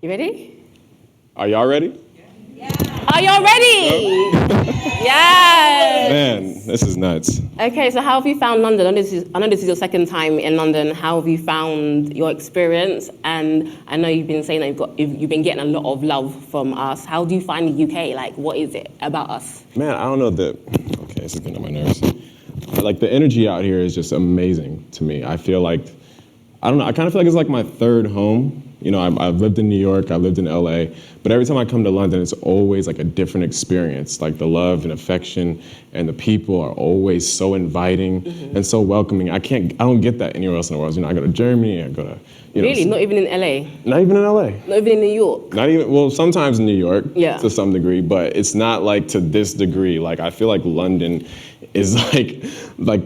You ready? Are y'all ready? Are y'all ready? Yes. Man, this is nuts. Okay, so how have you found London? I know this is your second time in London. How have you found your experience? And I know you've been saying that you've been getting a lot of love from us. How do you find the UK? Like, what is it about us? Man, I don't know okay, this is getting on my nerves. Like, the energy out here is just amazing to me. I feel like, I don't know, I kind of feel like it's like my third home. You know, I've lived in New York, I lived in LA, but every time I come to London, it's always like a different experience. Like the love and affection and the people are always so inviting and so welcoming. I don't get that anywhere else in the world. You know, I go to Germany, I go to, Really? Not even in LA? Not even in LA. Not even in New York? Not even, well, sometimes in New York to some degree, but it's not like to this degree. Like, I feel like London is like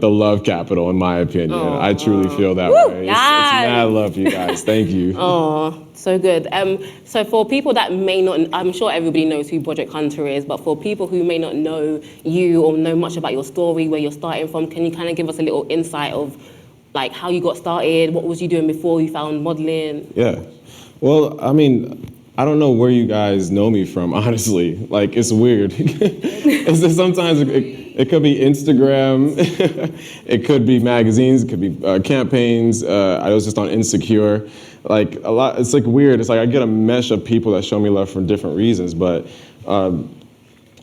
the love capital, in my opinion. Aww. I truly feel that way. It's mad love, you guys. Thank you. Oh, so good. So for people that may not, I'm sure everybody knows who Broderick Hunter is, but for people who may not know you or know much about your story, where you're starting from, can you kind of give us a little insight of like how you got started? What was you doing before you found modeling? Yeah. Well, I mean, I don't know where you guys know me from, honestly. Like, it's weird. Sometimes it could be Instagram, it could be magazines, it could be campaigns. I was just on Insecure. Like, a lot, it's like weird. It's like I get a mesh of people that show me love for different reasons. But, I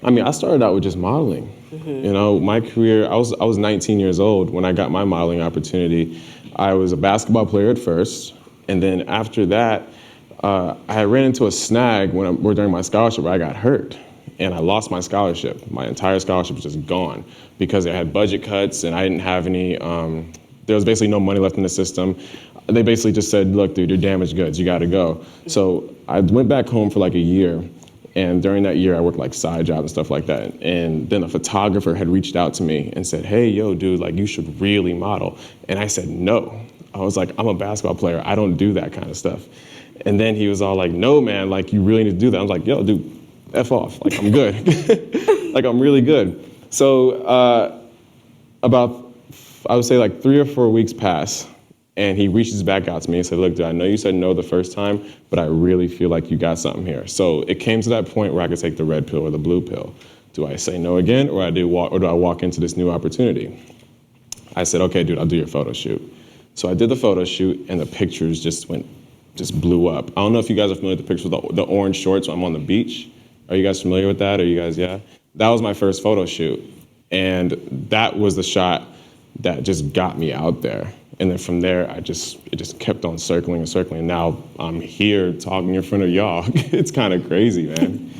mean, I started out with just modeling. You know, my career, I was 19 years old when I got my modeling opportunity. I was a basketball player at first, and then after that, I ran into a snag during my scholarship where I got hurt, and I lost my scholarship. My entire scholarship was just gone because they had budget cuts, and I didn't have any, there was basically no money left in the system. They basically just said, look, dude, you're damaged goods, you gotta go. So I went back home for like a year. And during that year, I worked like side jobs and stuff like that. And then a photographer had reached out to me and said, hey, yo, dude, like you should really model. And I said, no. I was like, I'm a basketball player. I don't do that kind of stuff. And then he was all like, no, man, like you really need to do that. I was like, yo, dude, F off. Like, I'm good. Like, I'm really good. So about, I would say like 3 or 4 weeks pass. And he reaches back out to me and said, look, dude, I know you said no the first time, but I really feel like you got something here. So it came to that point where I could take the red pill or the blue pill. Do I say no again, or do I walk into this new opportunity? I said, okay, dude, I'll do your photo shoot. So I did the photo shoot, and the pictures just blew up. I don't know if you guys are familiar with the picture with the orange shorts when I'm on the beach. Are you guys familiar with that? Are you guys, yeah? That was my first photo shoot. And that was the shot that just got me out there. And then from there, it just kept on circling and circling. And now I'm here talking in front of y'all. It's kind of crazy, man.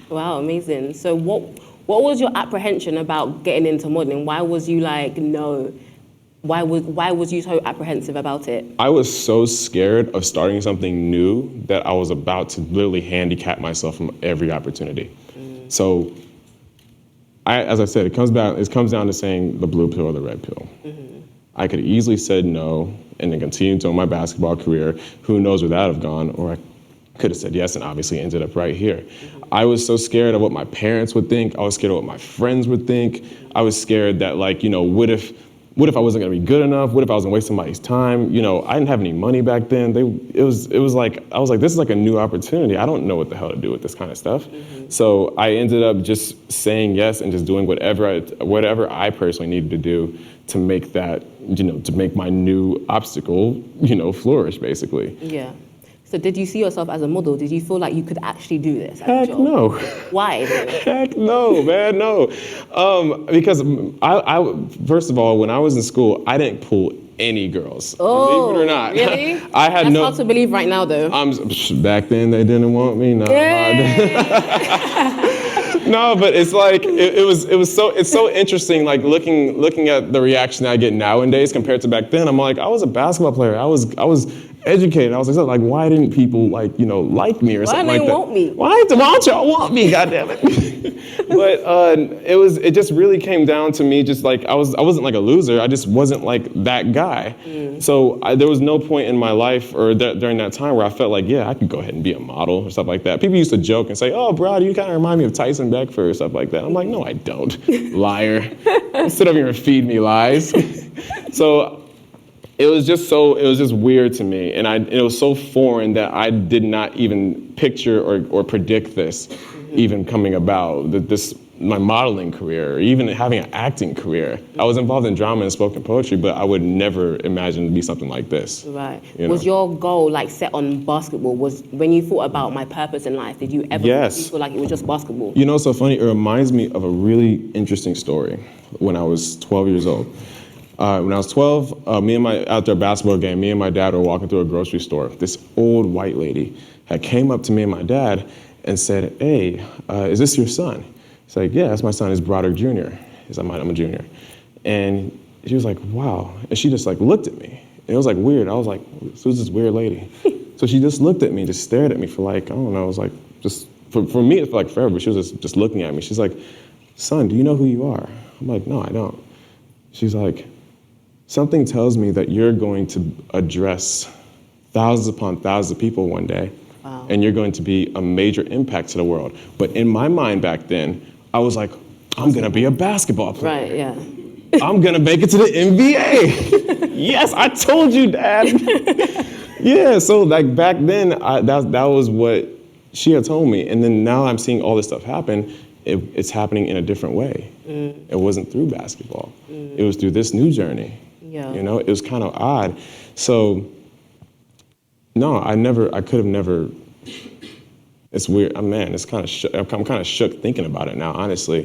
Wow, amazing. So what was your apprehension about getting into modeling? Why was you like, no? Why was you so apprehensive about it? I was so scared of starting something new that I was about to literally handicap myself from every opportunity. So, as I said, it comes down to saying the blue pill or the red pill. I could have easily said no and then continued on my basketball career. Who knows where that would have gone? Or I could have said yes and obviously ended up right here. I was so scared of what my parents would think. I was scared of what my friends would think. I was scared that, like, you know, what if I wasn't gonna be good enough? What if I was gonna waste somebody's time? You know, I didn't have any money back then. It was like, I was like, this is like a new opportunity. I don't know what the hell to do with this kind of stuff. So I ended up just saying yes and just doing whatever I personally needed to do to make that, you know, to make my new obstacle, you know, flourish, basically. Yeah. So did you see yourself as a model? Did you feel like you could actually do this as Heck a job? No. Why? Heck no, man, no. Because I first of all, when I was in school, I didn't pull any girls. Oh, believe it or not. Really? That's hard to believe right now, though. Back then, they didn't want me. No. No, but it's like it's so interesting. Like looking at the reaction I get nowadays compared to back then. I'm like, I was a basketball player. I was educated. I was like, why didn't people like me or something like that? Why don't y'all want me? Goddamn it! But it just really came down to me. Just like I wasn't like a loser. I just wasn't like that guy. So there was no point in my life or during that time where I felt like, yeah, I could go ahead and be a model or stuff like that. People used to joke and say, oh, bro, you kind of remind me of Tyson Beckford or stuff like that. I'm like, no, I don't. Liar. Sit over here and feed me lies. So it was just weird to me. And it was so foreign that I did not even picture or predict this even coming about, my modeling career, or even having an acting career. I was involved in drama and spoken poetry, but I would never imagine to be something like this. Right. Was your goal like set on basketball? When you thought about my purpose in life, did you ever feel like it was just basketball? You know, it's so funny. It reminds me of a really interesting story when I was 12 years old. When I was 12, after a basketball game, me and my dad were walking through a grocery store. This old white lady had came up to me and my dad and said, "Hey, is this your son?" He's like, "Yeah, that's my son. He's Broderick Jr." He's like, "I'm a junior." And she was like, "Wow." And she just like looked at me. And it was like weird. I was like, "Who's this weird lady?" So she just looked at me, just stared at me for like, I don't know, it was like, just, for me, it felt like forever, but she was just looking at me. She's like, "Son, do you know who you are?" I'm like, "No, I don't." She's like, "Something tells me that you're going to address thousands upon thousands of people one day, and you're going to be a major impact to the world." But in my mind back then, I was like, I'm going to be a basketball player. Right, yeah. I'm going to make it to the NBA. Yes, I told you, Dad. Yeah, so like back then, that was what she had told me. And then now I'm seeing all this stuff happen. It's happening in a different way. It wasn't through basketball. It was through this new journey. Yeah. You know, it was kind of odd. So, no, I could have never. It's weird, man. It's kind of I'm kind of shook thinking about it now, honestly,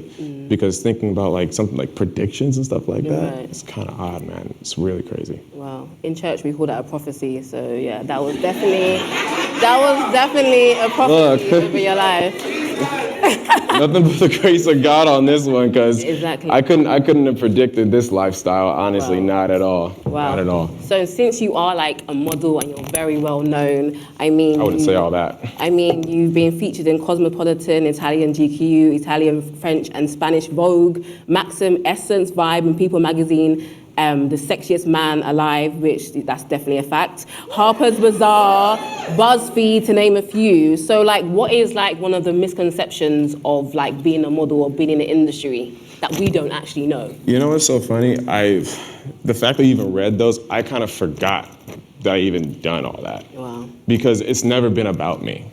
because thinking about like something like predictions and stuff like that, it's kind of odd, man. It's really crazy. Wow. In church, we call that a prophecy. So yeah, that was definitely a prophecy over your life. Nothing but the grace of God on this one, because exactly. I couldn't have predicted this lifestyle, honestly. Not at all. Wow. Not at all. So since you are like a model and you're very well known, I mean, I wouldn't say all that. I mean, you've been featured in Cosmopolitan, Italian GQ, Italian, French, and Spanish Vogue, Maxim, Essence, Vibe, and People magazine. The Sexiest Man Alive, which that's definitely a fact. Harper's Bazaar, BuzzFeed, to name a few. So like, what is like one of the misconceptions of like being a model or being in the industry that we don't actually know? You know what's so funny? The fact that you even read those, I kind of forgot that I even done all that. Wow. Because it's never been about me.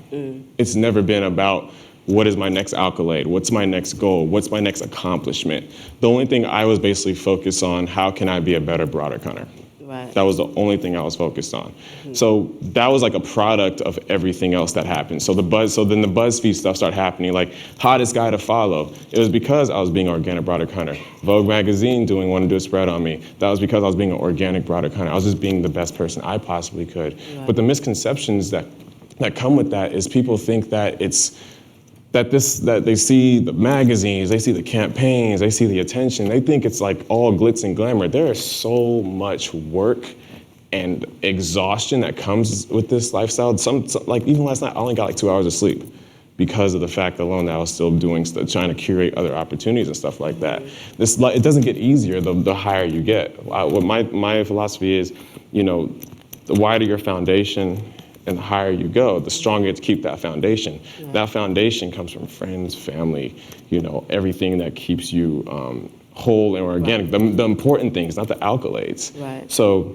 It's never been about what is my next accolade? What's my next goal? What's my next accomplishment? The only thing I was basically focused on, how can I be a better Broderick Hunter? Right. That was the only thing I was focused on. So that was like a product of everything else that happened. So then the BuzzFeed stuff started happening, like hottest guy to follow. It was because I was being organic Broderick Hunter. Vogue magazine want to do a spread on me. That was because I was being an organic Broderick Hunter. I was just being the best person I possibly could. Right. But the misconceptions that come with that is people think that that they see the magazines, they see the campaigns, they see the attention, they think it's like all glitz and glamour. There is so much work and exhaustion that comes with this lifestyle. Like even last night, I only got like 2 hours of sleep because of the fact alone that I was still trying to curate other opportunities and stuff like that. It doesn't get easier the higher you get. What my philosophy is, the wider your foundation, and the higher you go, the stronger to keep that foundation. Yeah. That foundation comes from friends, family, everything that keeps you whole and organic. Right. The important things, not the accolades. Right. So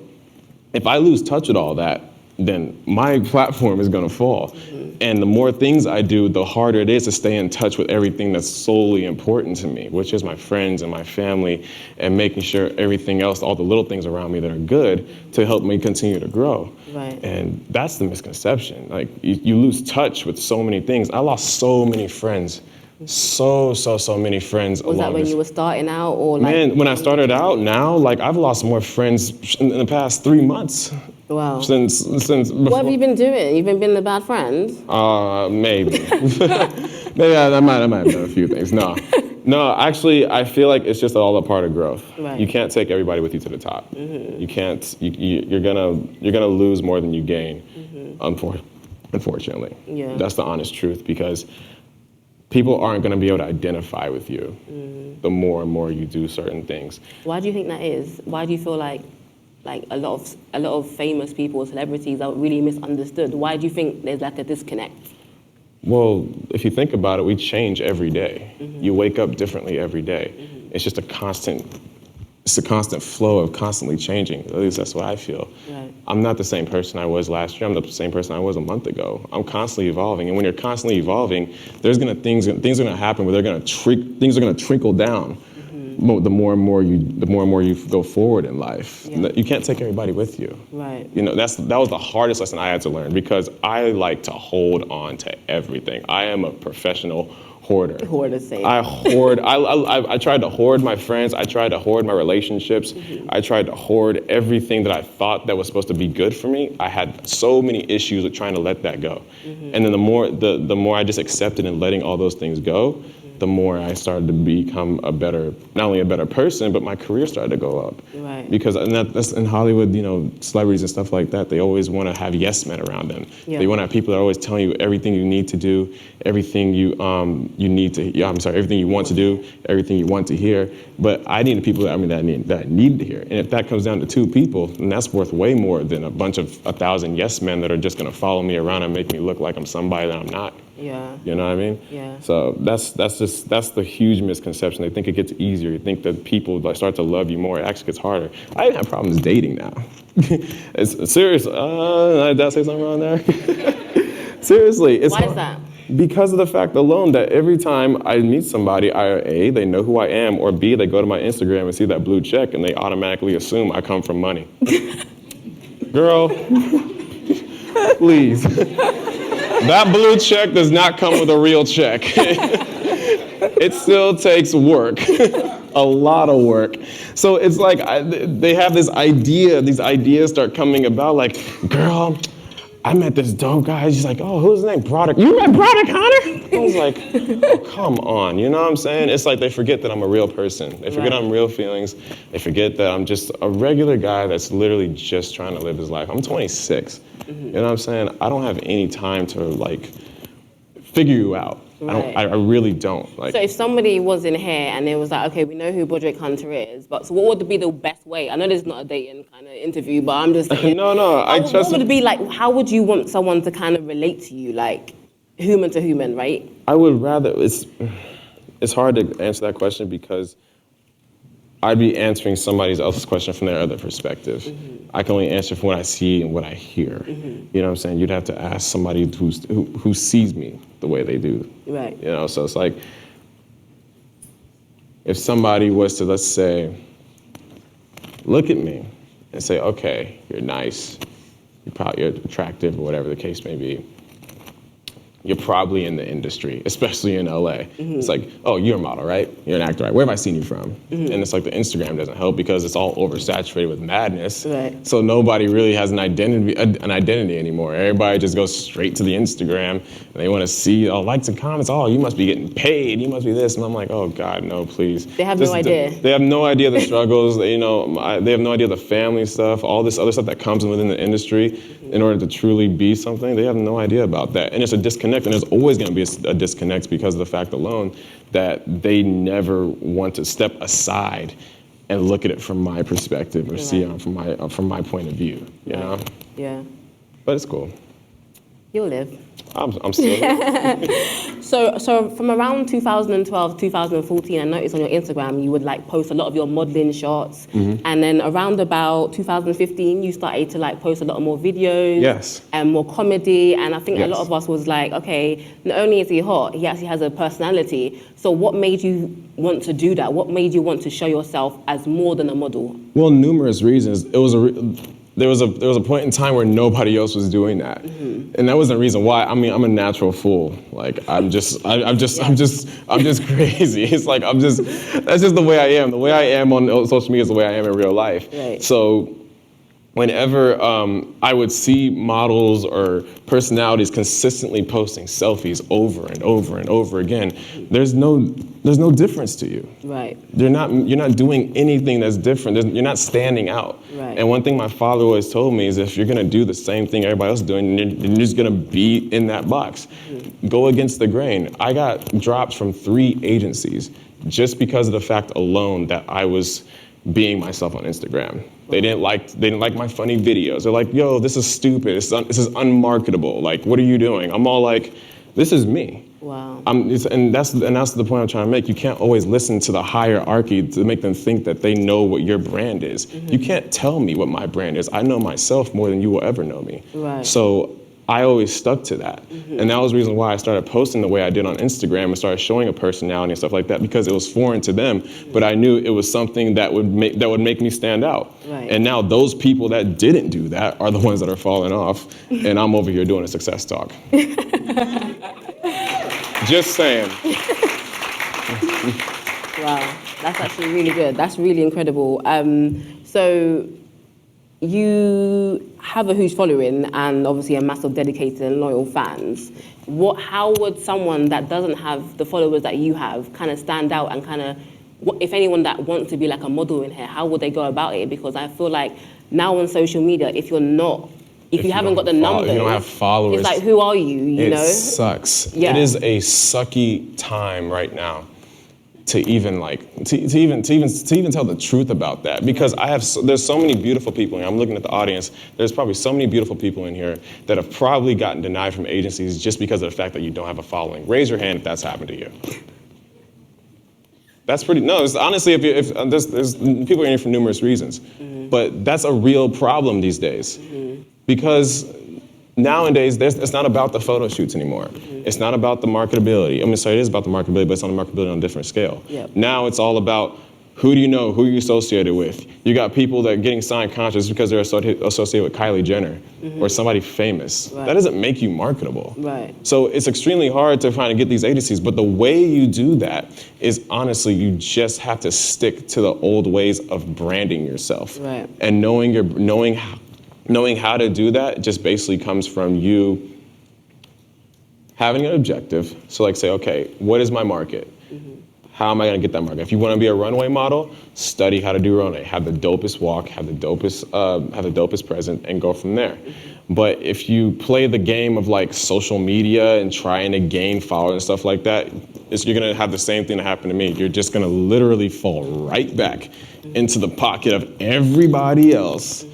if I lose touch with all that, then my platform is going to fall. And the more things I do, the harder it is to stay in touch with everything that's solely important to me, which is my friends and my family, and making sure everything else, all the little things around me that are good, to help me continue to grow. Right. And that's the misconception. Like you lose touch with so many things. I lost so many friends. So many friends. Was that when you were starting out, or like? Man, when I started out, now like I've lost more friends in the past 3 months. Wow. Since before. What have you been doing? You've been a bad friend? Maybe. Maybe I might have done a few things. No, actually, I feel like it's just all a part of growth. Right. You can't take everybody with you to the top. You can't. You're gonna lose more than you gain. Unfortunately. Yeah. That's the honest truth, because people aren't going to be able to identify with you the more and more you do certain things. Why do you think that is? Why do you feel like a lot of famous people, celebrities, are really misunderstood? Why do you think there's like a disconnect? Well, if you think about it, we change every day. You wake up differently every day. It's just a constant it's a constant flow of constantly changing. At least that's what I feel. Right. I'm not the same person I was last year. I'm the same person I was a month ago. I'm constantly evolving, and when you're constantly evolving, things are gonna happen where things are gonna trickle down. The more and more you go forward in life, you can't take everybody with you. Right. You know, that was the hardest lesson I had to learn, because I like to hold on to everything. I am a professional hoarder. Hoarder, same. I hoard. I tried to hoard my friends. I tried to hoard my relationships. I tried to hoard everything that I thought that was supposed to be good for me. I had so many issues with trying to let that go. And then the more I just accepted and letting all those things go, the more I started to become not only a better person, but my career started to go up. Right. Because that's in Hollywood, you know, celebrities and stuff like that, they always want to have yes men around them. Yeah. They want to have people that are always telling you everything you need to do, everything everything you want to do, everything you want to hear. But I needed people that I needed to hear. And if that comes down to 2 people, then that's worth way more than a bunch of 1,000 yes men that are just going to follow me around and make me look like I'm somebody that I'm not. Yeah. You know what I mean? Yeah. So that's the huge misconception. They think it gets easier. You think that people start to love you more. It actually gets harder. I even have problems dating now. It's serious. Did I say something wrong there? Seriously. Why is that? Because of the fact alone that every time I meet somebody, A, they know who I am, or B, they go to my Instagram and see that blue check and they automatically assume I come from money. Girl, please. That blue check does not come with a real check. It still takes work, a lot of work. So it's like they have this idea, these ideas start coming about like, girl, I met this dope guy. She's like, oh, who's his name? Broderick. You met Broderick Hunter? I was like, oh, come on. You know what I'm saying? It's like they forget that I'm a real person. They forget I'm real feelings. They forget that I'm just a regular guy that's literally just trying to live his life. I'm 26. You know what I'm saying? I don't have any time to like figure you out. Right. I really don't. Like, So if somebody was in here and it was like, okay, we know who Broderick Hunter is, but so what would be the best way? I know this is not a dating kind of interview, but I'm just saying. No, what would it be like? How would you want someone to kind of relate to you, like human to human, right? I would rather, it's hard to answer that question because I'd be answering somebody else's question from their other perspective. I can only answer from what I see and what I hear. You know what I'm saying? You'd have to ask somebody who sees me the way they do. Right. You know, so it's like, if somebody was to, let's say, look at me and say, okay, you're nice, you're attractive, or whatever the case may be. You're probably in the industry, especially in LA. It's like, oh, you're a model, right? You're an actor, right? Where have I seen you from? And it's like the Instagram doesn't help because it's all oversaturated with madness. Right. So nobody really has an identity anymore. Everybody just goes straight to the Instagram and they want to see likes and comments. Oh, you must be getting paid. You must be this. And I'm like, oh God, no, please. They have no idea. They have no idea the struggles. They have no idea the family stuff, all this other stuff that comes within the industry in order to truly be something. They have no idea about that. And it's a disconnect. And there's always going to be a disconnect because of the fact alone that they never want to step aside and look at it from my perspective or see it from my point of view. You know? Yeah. But it's cool. You'll live. I'm still here. So from around 2012, 2014, I noticed on your Instagram you would like post a lot of your modeling shots, and then around about 2015 you started to like post a lot more videos, Yes. and more comedy, and I think a Yes. lot of us was like, okay, not only is he hot, he actually has a personality. So what made you want to do that? What made you want to show yourself as more than a model? Well, numerous reasons. There was a point in time where nobody else was doing that, and that wasn't the reason why. I mean, I'm a natural fool. Like I'm just crazy. It's like that's just the way I am. The way I am on social media is the way I am in real life. Right. So whenever I would see models or personalities consistently posting selfies over and over and over again, there's no difference to you. Right. You're not doing anything that's different. You're not standing out. Right. And one thing my father always told me is if you're gonna do the same thing everybody else is doing, then you're just gonna be in that box. Go against the grain. I got dropped from 3 agencies just because of the fact alone that I was being myself on Instagram. They didn't like my funny videos. They're like, yo, this is stupid. This is unmarketable. Like, what are you doing? I'm all like, This is me. Wow. And that's the point I'm trying to make. You can't always listen to the hierarchy to make them think that they know what your brand is. Mm-hmm. You can't tell me what my brand is. I know myself more than you will ever know me. Right. So I always stuck to that. Mm-hmm. And that was the reason why I started posting the way I did on Instagram and started showing a personality and stuff like that, because it was foreign to them, but I knew it was something that would make me stand out. Right. And now those people that didn't do that are the ones that are falling off, and I'm over here doing a success talk. Just saying. Wow, that's actually really good. That's really incredible. So you have a huge following and obviously a massive dedicated and loyal fans. How would someone that doesn't have the followers that you have kind of stand out and kind of, if anyone that wants to be like a model in here, how would they go about it? Because I feel like now on social media, if you haven't got the numbers, if you don't have followers, it's like, who are you? You know, it sucks. Yeah. It is a sucky time right now to even tell the truth about that, because there's so many beautiful people here. I'm looking at the audience. There's probably so many beautiful people in here that have probably gotten denied from agencies just because of the fact that you don't have a following. Raise your hand if that's happened to you. That's pretty. No, it's, honestly, if there's people in here for numerous reasons, but that's a real problem these days, because nowadays it's not about the photo shoots anymore. It's not about the marketability. it is about the marketability, but it's on the marketability on a different scale. Yep. Now it's all about who do you know, who are you associated with. You got people that are getting signed contracts because they're associated with Kylie Jenner or somebody famous. Right. That doesn't make you marketable. Right. So it's extremely hard to kind of get these agencies, but the way you do that is, honestly, you just have to stick to the old ways of branding yourself. Right. And knowing how to do that just basically comes from you having an objective. So like say, okay, what is my market? How am I going to get that market? If you want to be a runway model, study how to do runway. Have the dopest walk, have the dopest present, and go from there. But if you play the game of like social media and trying to gain followers and stuff like that, you're going to have the same thing that happened to me. You're just going to literally fall right back into the pocket of everybody else.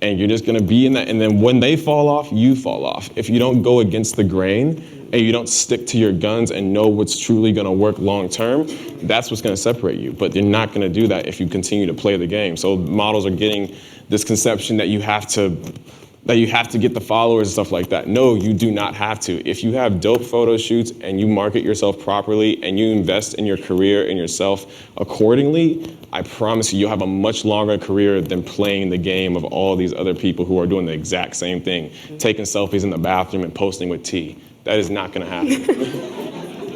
And you're just going to be in that. And then when they fall off, you fall off. If you don't go against the grain and you don't stick to your guns and know what's truly going to work long term, that's what's going to separate you. But you're not going to do that if you continue to play the game. So models are getting this conception that you have to get the followers and stuff like that. No, you do not have to. If you have dope photo shoots and you market yourself properly and you invest in your career and yourself accordingly, I promise you'll have a much longer career than playing the game of all these other people who are doing the exact same thing, taking selfies in the bathroom and posting with tea. That is not gonna happen.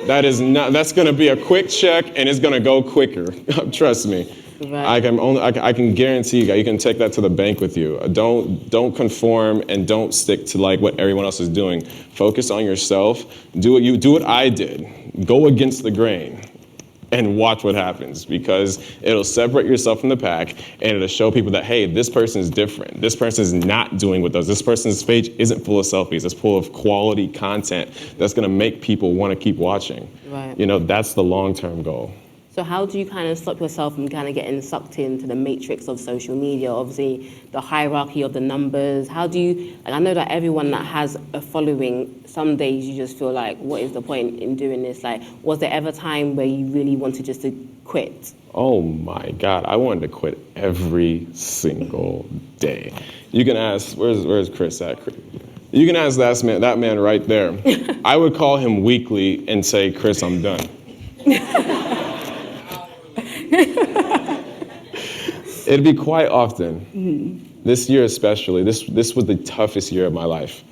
That's gonna be a quick check and it's gonna go quicker, trust me. Right. I can guarantee you can take that to the bank with you. Don't conform and don't stick to like what everyone else is doing. Focus on yourself. Do what I did. Go against the grain and watch what happens, because it'll separate yourself from the pack and it'll show people that, hey, this person is different. This person is not doing what does. This person's page isn't full of selfies. It's full of quality content that's gonna make people wanna keep watching. Right. You know, that's the long-term goal. So how do you kind of stop yourself from kind of getting sucked into the matrix of social media, obviously the hierarchy of the numbers? How do you, like, I know that everyone that has a following, some days you just feel like, what is the point in doing this? Like, was there ever a time where you really wanted just to quit? Oh my God, I wanted to quit every single day. You can ask, where's Chris at? You can ask that man right there. I would call him weekly and say, Chris, I'm done. It'd be quite often. This year especially, this was the toughest year of my life,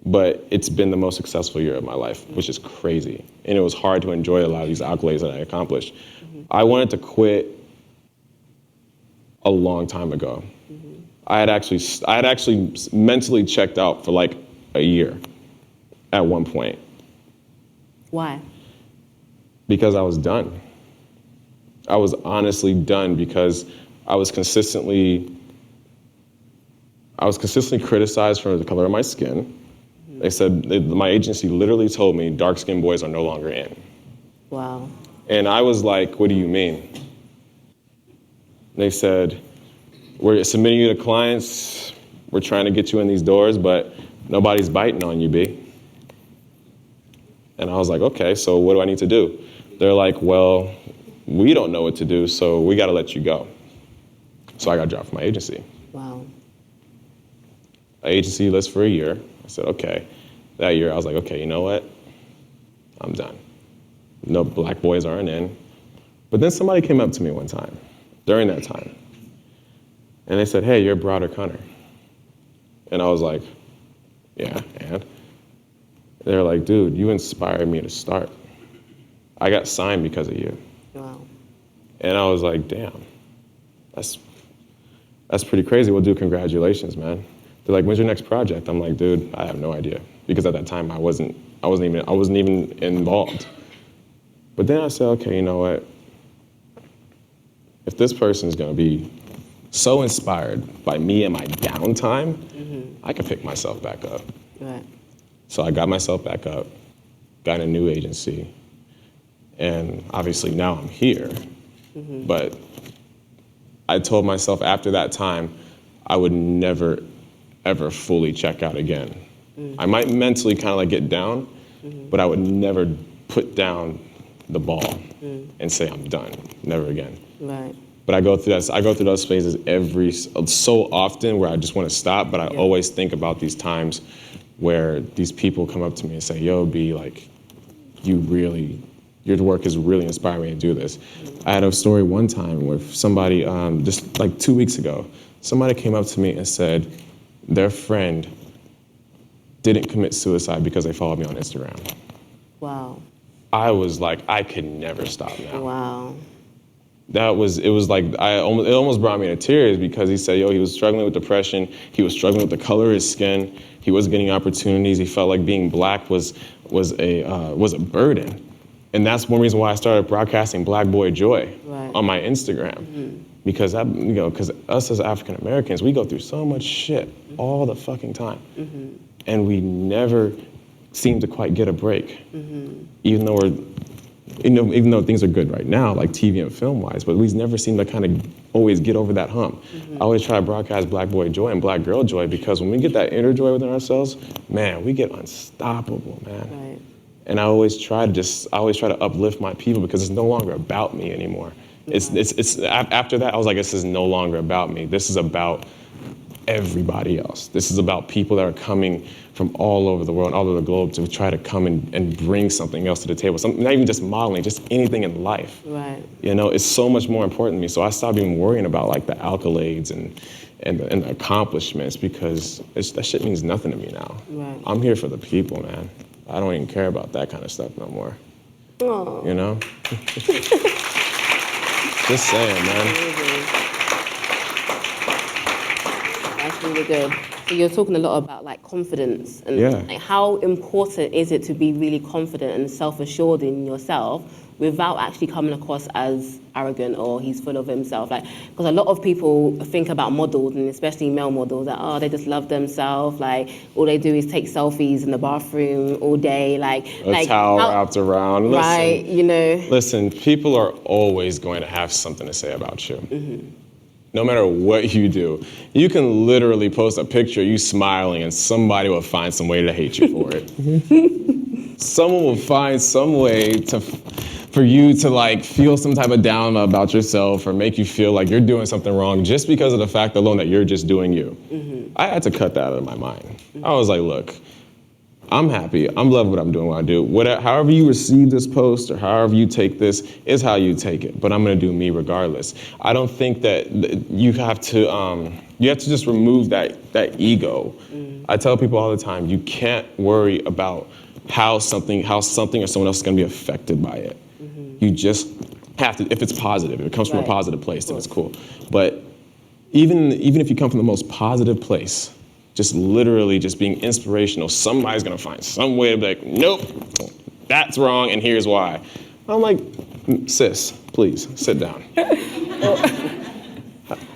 but it's been the most successful year of my life, which is crazy. And it was hard to enjoy a lot of these accolades that I accomplished. I wanted to quit a long time ago. I had actually mentally checked out for like a year at one point. Why? Because I was done. I was honestly done because I was consistently criticized for the color of my skin. They said, my agency literally told me dark-skinned boys are no longer in. Wow. And I was like, what do you mean? They said, we're submitting you to clients, we're trying to get you in these doors, but nobody's biting on you, B. And I was like, okay, so what do I need to do? They're like, well, we don't know what to do, so we got to let you go. So I got dropped from my agency. Wow. Agency list for a year. I said, okay. That year, I was like, okay, you know what? I'm done. No black boys aren't in. But then somebody came up to me one time, during that time, and they said, hey, you're Broderick Hunter. And I was like, yeah, and? They're like, dude, you inspired me to start. I got signed because of you. Wow. And I was like, damn, that's pretty crazy. Well, dude, congratulations, man. They're like, when's your next project? I'm like, dude, I have no idea. Because at that time, I wasn't even involved. But then I said, okay, you know what? If this person's gonna be so inspired by me and my downtime, I can pick myself back up. Right. So I got myself back up, got a new agency, and obviously now I'm here. But I told myself after that time, I would never, ever fully check out again. I might mentally kind of like get down, but I would never put down the ball and say I'm done, never again. Right. But I go through those phases so often where I just want to stop, but I always think about these times where these people come up to me and say, yo, B, like, your work has really inspired me to do this. I had a story one time with somebody, just like 2 weeks ago, somebody came up to me and said their friend didn't commit suicide because they followed me on Instagram. Wow. I was like, I could never stop now. Wow. It was like, it almost brought me to tears because he said, yo, he was struggling with depression. He was struggling with the color of his skin. He wasn't getting opportunities. He felt like being black was a burden. And that's one reason why I started broadcasting Black Boy Joy on my Instagram. Because us as African Americans, we go through so much shit all the fucking time. And we never seem to quite get a break. Even though things are good right now, like TV and film-wise, but we never seem to kind of always get over that hump. I always try to broadcast Black Boy Joy and Black Girl Joy because when we get that inner joy within ourselves, man, we get unstoppable, man. Right. And I always try to uplift my people because it's no longer about me anymore. It's after that, I was like, this is no longer about me. This is about everybody else. This is about people that are coming from all over the world, all over the globe to try to come and bring something else to the table. Not even just modeling, just anything in life. Right. It's so much more important to me. So I stopped even worrying about like the accolades and the accomplishments because that shit means nothing to me now. Right. I'm here for the people, man. I don't even care about that kind of stuff no more. Oh. You know? Just saying, man. That's really good. So you're talking a lot about like confidence and like, how important is it to be really confident and self-assured in yourself without actually coming across as arrogant or he's full of himself? Like, because a lot of people think about models, and especially male models, that they just love themselves. Like, all they do is take selfies in the bathroom all day. Like a towel wrapped around. Listen, right, Listen, people are always going to have something to say about you. No matter what you do. You can literally post a picture of you smiling and somebody will find some way to hate you for it. Someone will find some way for you to like feel some type of down about yourself or make you feel like you're doing something wrong just because of the fact alone that you're just doing you. I had to cut that out of my mind. I was like, look, I'm happy. I'm loving what I'm doing, what I do. However you receive this post or however you take this is how you take it. But I'm going to do me regardless. I don't think that you have to just remove that ego. I tell people all the time, you can't worry about how something or someone else is going to be affected by it. You just have to, if it's positive, if it comes from a positive place, then it's cool. But even if you come from the most positive place, just literally just being inspirational, somebody's gonna find some way to be like, nope, that's wrong, and here's why. I'm like, sis, please, sit down.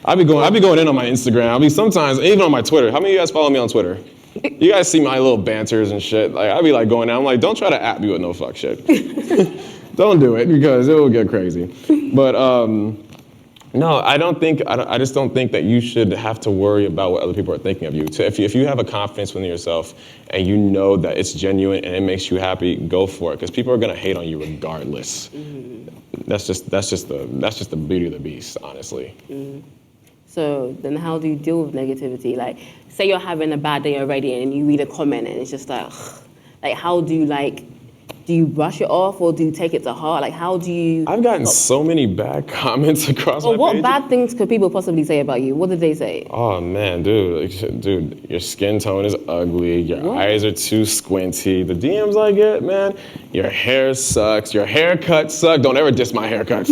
I be going in on my Instagram. Sometimes, even on my Twitter. How many of you guys follow me on Twitter? You guys see my little banters and shit. Like, I be like going down, I'm like, don't try to at me with no fuck shit. Don't do it, because it will get crazy. But No, I just don't think that you should have to worry about what other people are thinking of you. So if you have a confidence within yourself and you know that it's genuine and it makes you happy, go for it. Because people are gonna hate on you regardless. That's just the beauty of the beast, honestly. So then how do you deal with negativity? Like, say you're having a bad day already and you read a comment and it's just like, how do you do you brush it off or do you take it to heart? Like, how do you... I've gotten so many bad comments across my page. What bad things could people possibly say about you? What did they say? Oh man, dude, your skin tone is ugly. Your eyes are too squinty. The DMs I get, man, your hair sucks. Your haircut sucks. Don't ever diss my haircuts.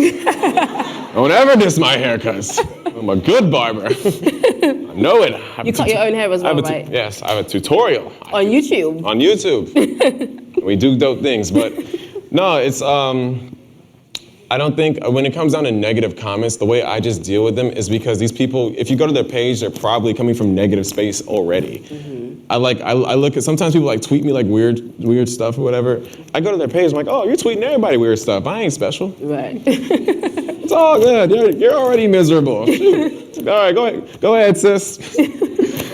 Don't ever diss my haircuts. I'm a good barber. I know it. You cut your own hair as well, right? Yes, I have a tutorial. On YouTube? On YouTube. We do dope things, but no, it's, I don't think, when it comes down to negative comments, the way I just deal with them is because these people, if you go to their page, they're probably coming from negative space already. I look at, sometimes people like tweet me like weird stuff or whatever. I go to their page, I'm like, oh, you're tweeting everybody weird stuff. I ain't special. Right. It's all good. You're already miserable. Shoot. All right, go ahead, sis.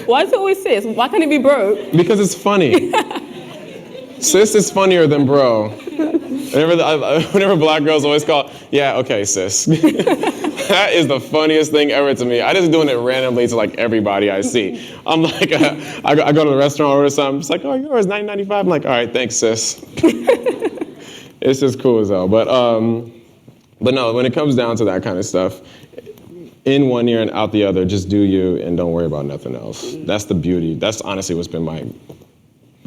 Why is it always sis? Why can't it be bro? Because it's funny. Sis is funnier than bro. Whenever black girls always call, yeah, okay, sis. That is the funniest thing ever to me. I just doing it randomly to like everybody I see. I'm like, I go to the restaurant or something. It's like, oh, yours $9.95. I'm like, all right, thanks, sis. It's just cool as hell. But no, when it comes down to that kind of stuff, in one ear and out the other, just do you and don't worry about nothing else. That's the beauty. That's honestly what's been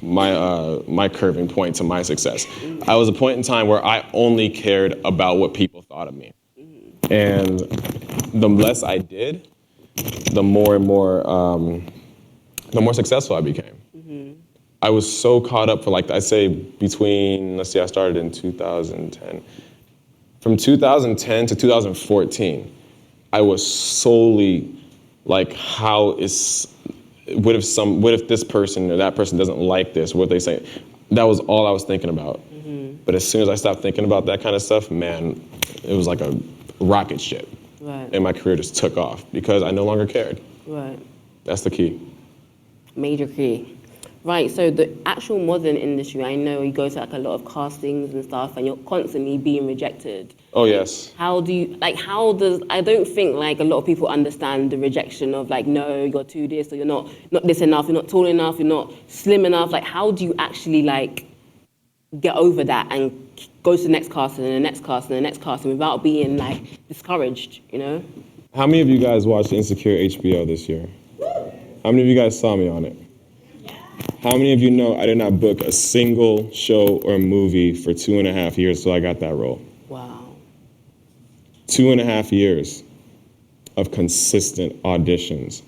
my curving point to my success. I was a point in time where I only cared about what people thought of me. And the less I did, the more successful I became. I was so caught up for like, I say between, let's see, I started in 2010. From 2010 to 2014, I was solely like, what if this person or that person doesn't like this? What they say? That was all I was thinking about. But as soon as I stopped thinking about that kind of stuff, man, it was like a rocket ship. Right. And my career just took off because I no longer cared. Right. That's the key. Major key. Right, so the actual modeling industry, I know you go to like a lot of castings and stuff and you're constantly being rejected. Oh, yes. I don't think like a lot of people understand the rejection of like, no, you're too this, or you're not this enough, you're not tall enough, you're not slim enough. Like, how do you actually like get over that and go to the next casting and the next casting and the next casting without being like discouraged, you know? How many of you guys watched Insecure HBO this year? How many of you guys saw me on it? How many of you know I did not book a single show or movie for 2.5 years till I got that role? Wow. 2.5 years of consistent auditions.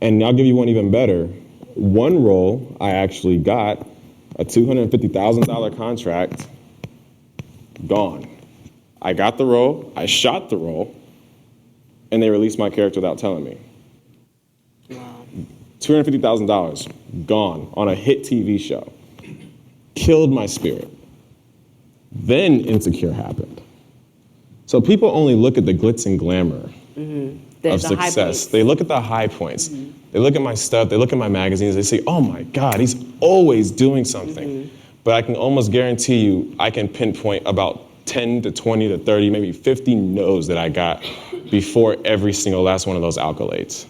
And I'll give you one even better. One role I actually got, a $250,000 contract, gone. I got the role, I shot the role, and they released my character without telling me. Wow. $250,000 gone on a hit TV show. Killed my spirit. Then Insecure happened. So people only look at the glitz and glamour of success. They look at the high points. They look at my stuff, they look at my magazines, they say, oh my God, he's always doing something. But I can almost guarantee you, I can pinpoint about 10 to 20 to 30, maybe 50 no's that I got before every single last one of those accolades.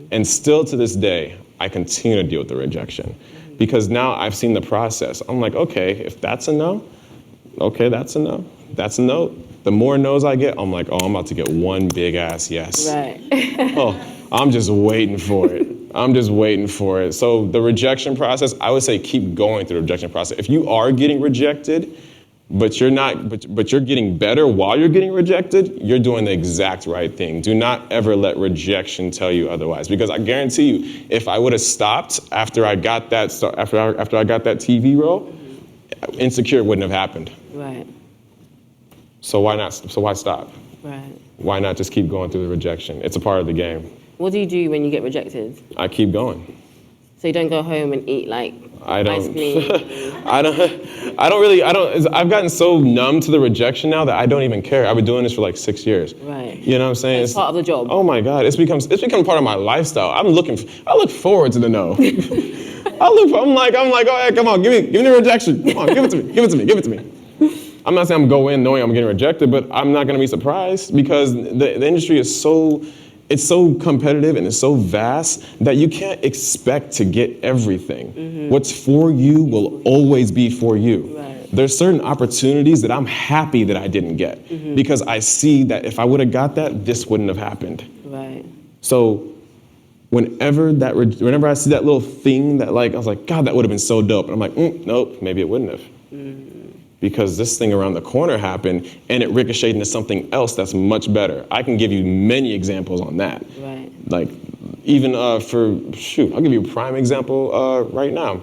And still to this day, I continue to deal with the rejection. Because now I've seen the process. I'm like, okay, if that's a no, okay, that's a no. That's a no. The more no's I get, I'm like, oh, I'm about to get one big ass yes. Right. Oh, I'm just waiting for it. I'm just waiting for it. So the rejection process, I would say keep going through the rejection process. If you are getting rejected, but you're getting better while you're getting rejected, you're doing the exact right thing. Do not ever let rejection tell you otherwise. Because I guarantee you, if I would have stopped after I got that after I got that TV role, Insecure wouldn't have happened. Right. So why not? So why stop? Right. Why not just keep going through the rejection? It's a part of the game. What do you do when you get rejected? I keep going. So you don't go home and eat like I don't. ice cream? I don't really. I've gotten so numb to the rejection now that I don't even care. I've been doing this for like 6 years. Right. You know what I'm saying? It's part of the job. Oh my God, it's become part of my lifestyle. I look forward to the no. I'm like, oh hey, come on, give me the rejection. Come on, give it to me. I'm not saying I'm going in knowing I'm getting rejected, but I'm not going to be surprised because the industry is so competitive and it's so vast that you can't expect to get everything. What's for you will always be for you. Right. There's certain opportunities that I'm happy that I didn't get because I see that if I would have got that, this wouldn't have happened. Right. So whenever I see that little thing that like, I was like, God, that would have been so dope. And I'm like, nope, maybe it wouldn't have. Because this thing around the corner happened and it ricocheted into something else that's much better. I can give you many examples on that. Right. Like even I'll give you a prime example right now.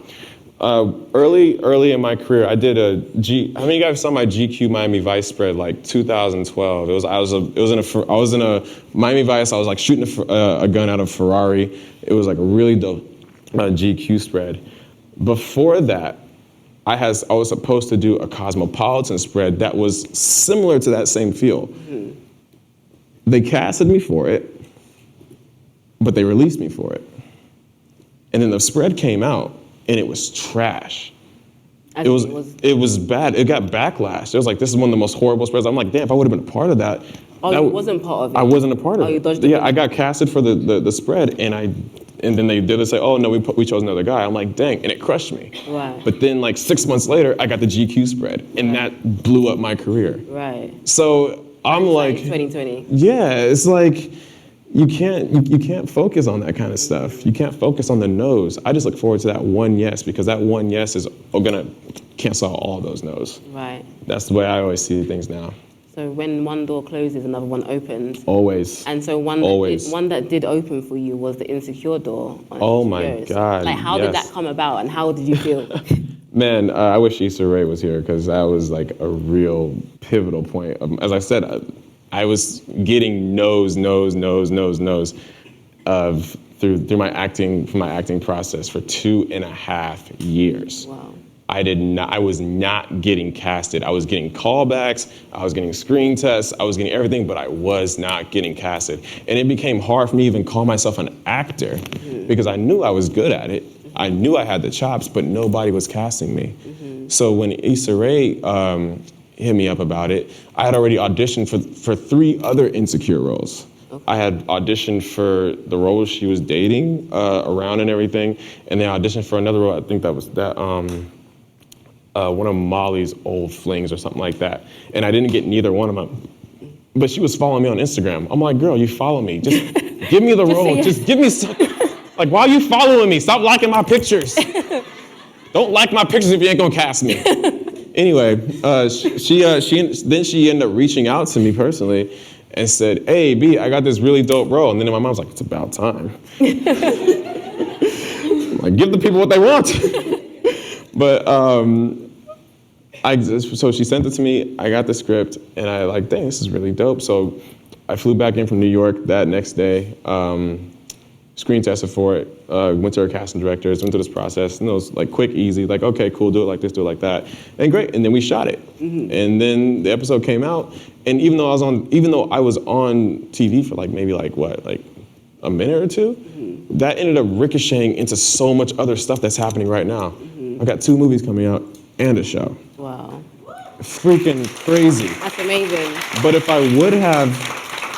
Early in my career, I did how many of you guys saw my GQ Miami Vice spread like 2012? I was in a Miami Vice. I was like shooting a gun out of Ferrari. It was like a really dope GQ spread. Before that, I was supposed to do a Cosmopolitan spread that was similar to that same feel. They casted me for it, but they released me for it. And then the spread came out, and it was trash. It was bad. It got backlash. It was like, this is one of the most horrible spreads. I'm like, damn, if I would have been a part of that. Oh, you wasn't part of it? I wasn't a part of you it. dodged I got casted for the spread, and then they did say, oh, no, we chose another guy. I'm like, dang, and it crushed me. Right. But then like 6 months later, I got the GQ spread, and that blew up my career. Right. So I'm like 2020. Yeah, it's like you can't focus on that kind of stuff. You can't focus on the no's. I just look forward to that one yes, because that one yes is gonna cancel out all those no's. Right. That's the way I always see things now. So when one door closes, another one opens. Always. And so one that did open for you was the Insecure door. Oh my God. Like how did that come about, and how did you feel? Man, I wish Issa Rae was here because that was like a real pivotal point. As I said, I was getting no's through my acting process for 2.5 years. Wow. I was not getting casted. I was getting callbacks, I was getting screen tests, I was getting everything, but I was not getting casted. And it became hard for me to even call myself an actor because I knew I was good at it. I knew I had the chops, but nobody was casting me. So when Issa Rae hit me up about it, I had already auditioned for 3 other Insecure roles. Okay. I had auditioned for the role she was dating around and everything, and then I auditioned for another role. I think that was one of Molly's old flings or something like that. And I didn't get neither one of them. But she was following me on Instagram. I'm like, girl, you follow me. Just give me the role. Just give me some. Like, why are you following me? Stop liking my pictures. Don't like my pictures if you ain't gonna cast me. Anyway, she ended up reaching out to me personally and said, hey, B, I got this really dope role. And then my mom's like, it's about time. Like, give the people what they want. But so she sent it to me, I got the script, and I like, dang, this is really dope. So I flew back in from New York that next day, screen tested for it, went to our casting directors, went through this process, and it was like quick, easy, like, okay, cool, do it like this, do it like that, and great, and then we shot it. And then the episode came out, and even though I was on TV for like a minute or two, that ended up ricocheting into so much other stuff that's happening right now. I've got 2 movies coming out and a show. Wow. Freaking crazy. That's amazing. But if I would have,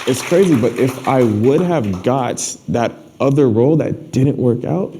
it's crazy, but if I would have got that other role that didn't work out,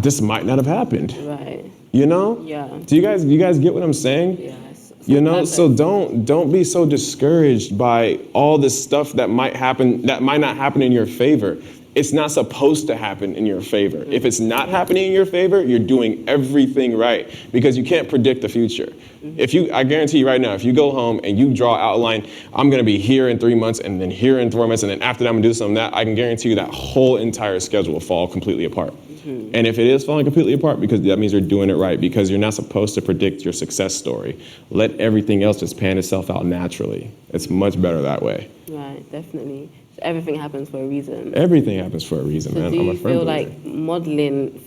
this might not have happened. Right. You know? Yeah. Do you guys get what I'm saying? Yes. You know, so don't be so discouraged by all this stuff that might not happen in your favor. It's not supposed to happen in your favor. If it's not happening in your favor, you're doing everything right because you can't predict the future. I guarantee you right now, if you go home and you draw an outline, I'm gonna be here in 3 months and then here in 4 months and then after that I'm gonna do something that, I can guarantee you that whole entire schedule will fall completely apart. And if it is falling completely apart, because that means you're doing it right, because you're not supposed to predict your success story. Let everything else just pan itself out naturally. It's much better that way. Right, definitely. Everything happens for a reason. Everything happens for a reason, So man. do I'm you a firm feel believer. like modeling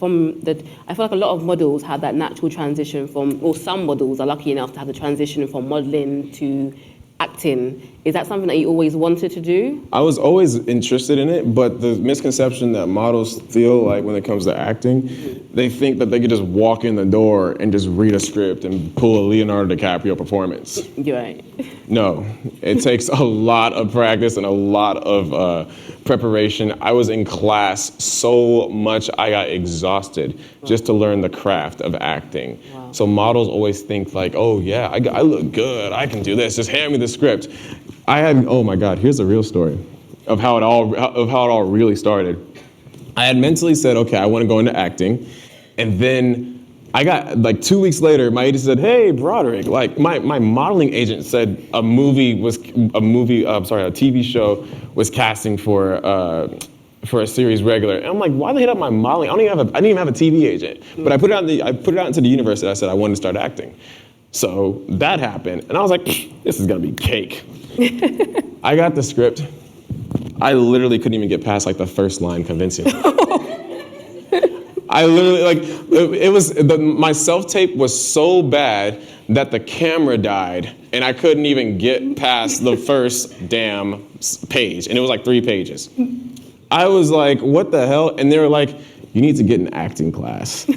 I feel like a lot of models have that natural transition or some models are lucky enough to have the transition from modeling to acting. Is that something that you always wanted to do? I was always interested in it, but the misconception that models feel like when it comes to acting, they think that they could just walk in the door and just read a script and pull a Leonardo DiCaprio performance. You're right. No, it takes a lot of practice and a lot of preparation. I was in class so much I got exhausted just to learn the craft of acting. Wow. So models always think like, oh yeah, I look good, I can do this, just hand me the script. Oh my God, here's a real story of how it all really started. I had mentally said, okay, I want to go into acting, and then I got, like 2 weeks later, my agent said, hey, Broderick, like my modeling agent said a TV show was casting for a series regular. And I'm like, why they hit up my modeling? I didn't even have a TV agent. But I put it out into the universe that I said I wanted to start acting. So that happened, and I was like, this is gonna be cake. I got the script. I literally couldn't even get past like the first line convincing. I literally, my self-tape was so bad that the camera died and I couldn't even get past the first damn page. And it was like 3 pages. I was like, what the hell? And they were like, you need to get an acting class.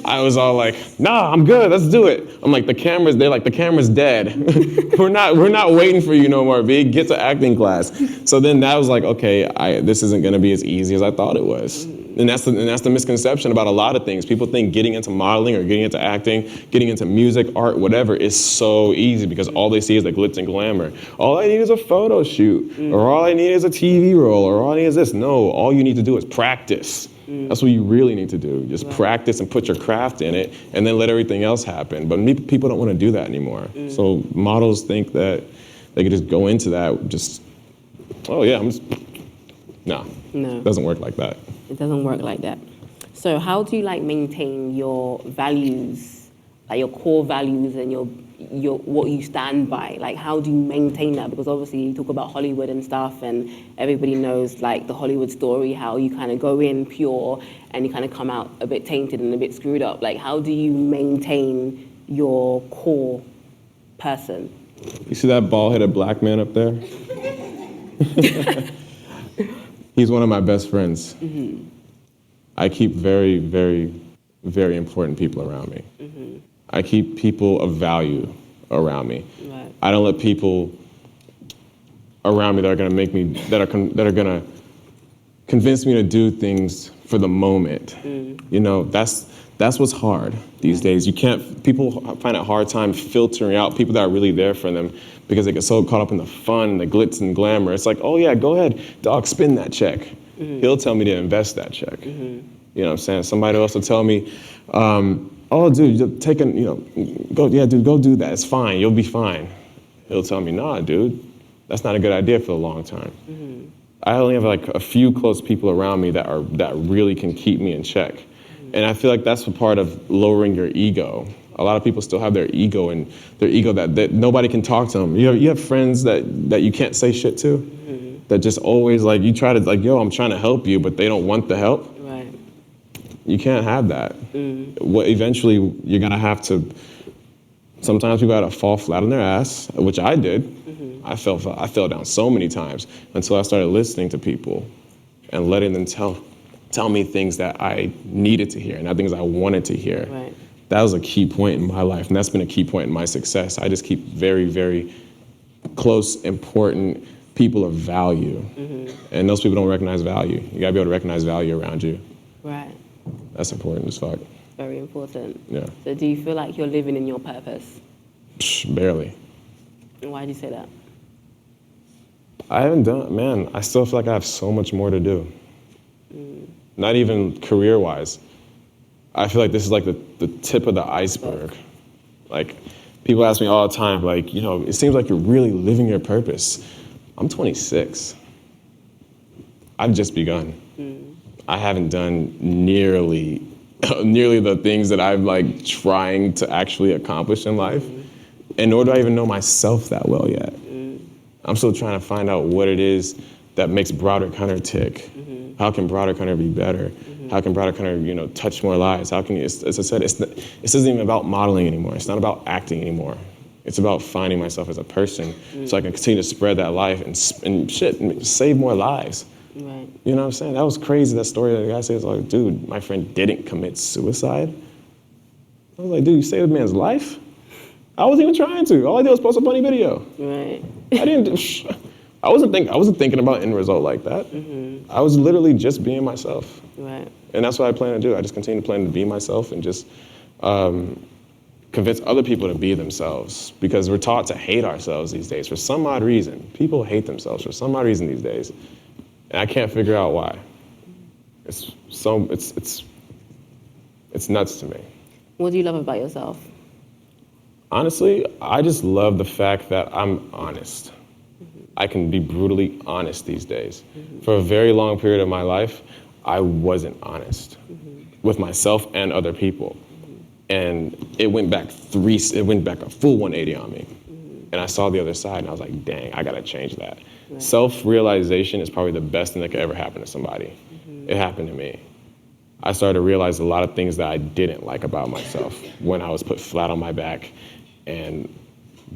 I was all like, nah, I'm good, let's do it. I'm like, the camera's dead. we're not waiting for you no more, B. Get to acting class. So then that was like, okay, this isn't gonna be as easy as I thought it was. And that's the misconception about a lot of things. People think getting into modeling or getting into acting, getting into music, art, whatever, is so easy because all they see is the glitz and glamour. All I need is a photo shoot, or all I need is a TV role, or all I need is this. No, all you need to do is practice. That's what you really need to do. Just practice and put your craft in it, and then let everything else happen. But people don't want to do that anymore. So models think that they could just go into that, oh yeah, no, it doesn't work like that. It doesn't work like that. So how do you maintain your values, like your core values and your what you stand by? Like how do you maintain that? Because obviously you talk about Hollywood and stuff, and everybody knows the Hollywood story, how you kind of go in pure and you kind of come out a bit tainted and a bit screwed up. Like how do you maintain your core person? You see that bald-headed black man up there? He's one of my best friends. I keep very, very, very important people around me. I keep people of value around me. Right. I don't let people around me that are going to make me, that are going to convince me to do things for the moment. You know, that's what's hard these days. People find it hard time filtering out people that are really there for them because they get so caught up in the fun, the glitz and glamour. It's like, oh yeah, go ahead, dog, spend that check. He'll tell me to invest that check. You know what I'm saying? Somebody else will tell me, oh dude, go do that, it's fine, you'll be fine. He'll tell me, nah dude, that's not a good idea for the long term. I only have a few close people around me that really can keep me in check. And I feel like that's a part of lowering your ego. A lot of people still have their ego that nobody can talk to them. You have friends that you can't say shit to, that just always you try to yo, I'm trying to help you, but they don't want the help. Right. You can't have that. Eventually you're gonna have to, sometimes people gotta fall flat on their ass, which I did. I fell down so many times until I started listening to people and letting them tell me things that I needed to hear, not things I wanted to hear. Right. That was a key point in my life, and that's been a key point in my success. I just keep very, very close, important people of value. And those people don't recognize value. You gotta be able to recognize value around you. Right. That's important as fuck. Very important. Yeah. So do you feel like you're living in your purpose? Barely. And why do you say that? I haven't done, I still feel like I have so much more to do. Not even career-wise. I feel like this is the tip of the iceberg. People ask me all the time, it seems like you're really living your purpose. I'm 26. I've just begun. I haven't done nearly the things that I'm trying to actually accomplish in life. And nor do I even know myself that well yet. I'm still trying to find out what it is that makes Broderick Hunter tick? How can Broderick Hunter be better? How can Broderick Hunter, touch more lives? How can you, as I said, this isn't even about modeling anymore. It's not about acting anymore. It's about finding myself as a person so I can continue to spread that life and save more lives. Right. You know what I'm saying? That was crazy, that story that the guy says, like, dude, my friend didn't commit suicide. I was like, dude, you saved a man's life? I wasn't even trying to. All I did was post a funny video. Right. I wasn't thinking about end result like that. I was literally just being myself. Right. And that's what I plan to do. I just continue to plan to be myself and just convince other people to be themselves, because we're taught to hate ourselves these days for some odd reason. People hate themselves for some odd reason these days, and I can't figure out why. It's nuts to me. What do you love about yourself? Honestly, I just love the fact that I'm honest. I can be brutally honest these days. For a very long period of my life, I wasn't honest with myself and other people. And it went back a full 180 on me. And I saw the other side and I was like, dang, I gotta change that. Right. Self-realization is probably the best thing that could ever happen to somebody. It happened to me. I started to realize a lot of things that I didn't like about myself when I was put flat on my back and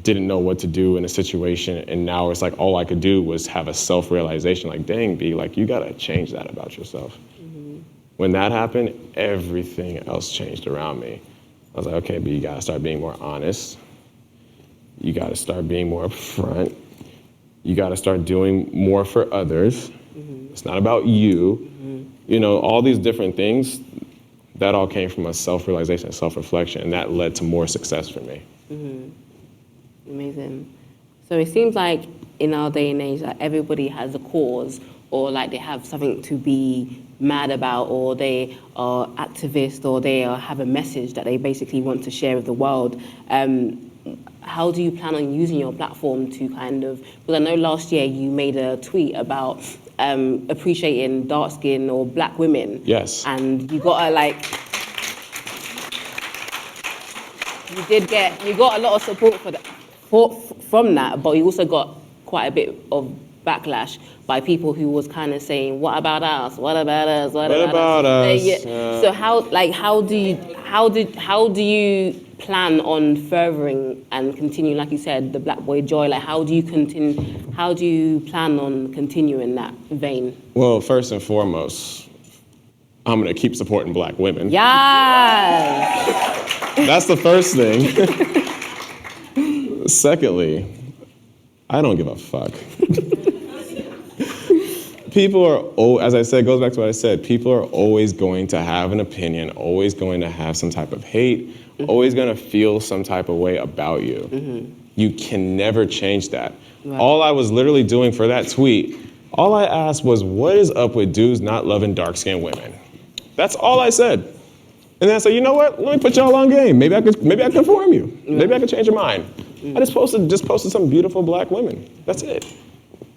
didn't know what to do in a situation. And now it's like all I could do was have a self-realization, like, dang, B, like, you gotta change that about yourself. When that happened, everything else changed around me. I was like, okay, B, you gotta start being more honest. You gotta start being more upfront. You gotta start doing more for others. It's not about you. All these different things, that all came from a self-realization and self-reflection, and that led to more success for me. Amazing. So it seems like in our day and age that everybody has a cause, or like they have something to be mad about, or they are activists, or they have a message that they basically want to share with the world. How do you plan on using your platform to kind of, because I know last year you made a tweet about appreciating dark skin or black women. Yes. And you got you got a lot of support for that, from that, but you also got quite a bit of backlash by people who was kind of saying, what about us? What about us? What about us? Yeah. So how do you plan on furthering and continue, like you said, the Black Boy Joy? Like, how do you plan on continuing that vein? Well, first and foremost, I'm gonna keep supporting black women. Yes. That's the first thing. Secondly, I don't give a fuck. People are, as I said, goes back to what I said, people are always going to have an opinion, always going to have some type of hate, always gonna feel some type of way about you. You can never change that. Right. All I was literally doing for that tweet, all I asked was, what is up with dudes not loving dark-skinned women? That's all I said. And then I said, you know what? Let me put y'all on game. Maybe I can inform you. Maybe I can change your mind. I just posted some beautiful black women. That's it.